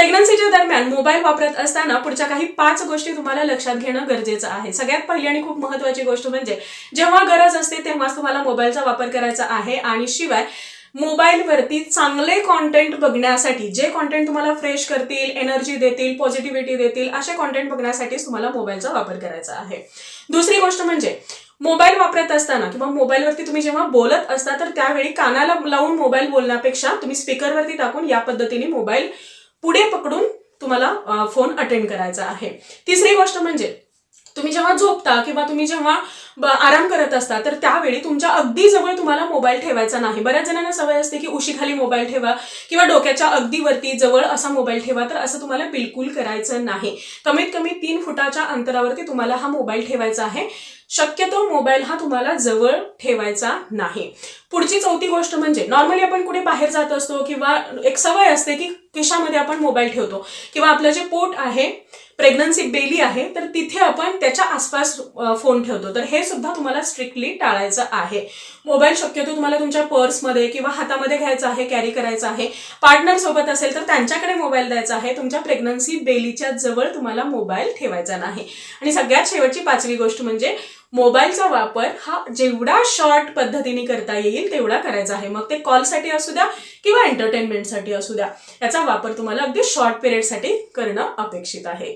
प्रेग्नन्सीच्या दरम्यान मोबाईल वापरत असताना पुढच्या काही 5 गोष्टी तुम्हाला लक्षात घेणं गरजेचं आहे। सगळ्यात पहिली आणि खूप महत्त्वाची गोष्ट म्हणजे जेव्हा गरज असते तेव्हाच तुम्हाला मोबाईलचा वापर करायचा आहे आणि शिवाय मोबाईलवरती चांगले कॉन्टेंट बघण्यासाठी, जे कॉन्टेंट तुम्हाला फ्रेश करतील, एनर्जी देतील, पॉझिटिव्हिटी देतील, असे कॉन्टेंट बघण्यासाठीच तुम्हाला मोबाईलचा वापर करायचा आहे। दुसरी गोष्ट म्हणजे मोबाईल वापरत असताना किंवा मोबाईलवरती तुम्ही जेव्हा बोलत असता तर त्यावेळी कानाला लावून मोबाईल बोलण्यापेक्षा तुम्ही स्पीकरवरती टाकून या पद्धतीने मोबाईल पुढे पकडून तुम्हाला फोन अटेंड करायचा आहे। तिसरी गोष्ट म्हणजे तुम्ही जेव्हा झोपता किंवा तुम्ही जेव्हा आराम करत असता तर त्यावेळी तुमच्या अगदी जवळ तुम्हाला मोबाईल ठेवायचा नाही। बऱ्याच जणांना सवय असते की उशीखाली मोबाईल ठेवा किंवा डोक्याच्या अगदी वरती जवळ असा मोबाईल ठेवा, तर असं तुम्हाला बिलकुल करायचं नाही। कमीत कमी 3 फुटाच्या अंतरावरती तुम्हाला हा मोबाईल ठेवायचा आहे। शक्यतो मोबाईल हा तुम्हाला जवळ ठेवायचा नाही। पुढची चौथी गोष्ट म्हणजे नॉर्मली आपण कुठे बाहेर जात असतो किंवा एक सवय असते की खिशामध्ये आपण मोबाईल ठेवतो किंवा आपलं जे पोट आहे, प्रेग्नन्सी बेली आहे, तर तिथे आपण त्याच्या आसपास फोन ठेवतो, तर हे सुद्धा तुम्हाला स्ट्रिक्टली टाळायचं आहे। मोबाईल शक्यतो तुम्हाला तुमच्या पर्समध्ये किंवा हातामध्ये घ्यायचा आहे, कॅरी करायचा आहे। पार्टनर सोबत असेल तर त्यांच्याकडे मोबाईल द्यायचा आहे। तुमच्या प्रेग्नन्सी बेलीच्या जवळ तुम्हाला मोबाईल ठेवायचा नाही। आणि सगळ्यात शेवटची 5वी गोष्ट म्हणजे मोबाईलचा वापर हा जेवढा शॉर्ट पद्धतीने करता येईल तेवढा करायचा आहे। मग ते कॉलसाठी असू द्या किंवा एंटरटेनमेंटसाठी असू द्या, याचा वापर तुम्हाला अगदी शॉर्ट पिरियडसाठी करणं अपेक्षित आहे।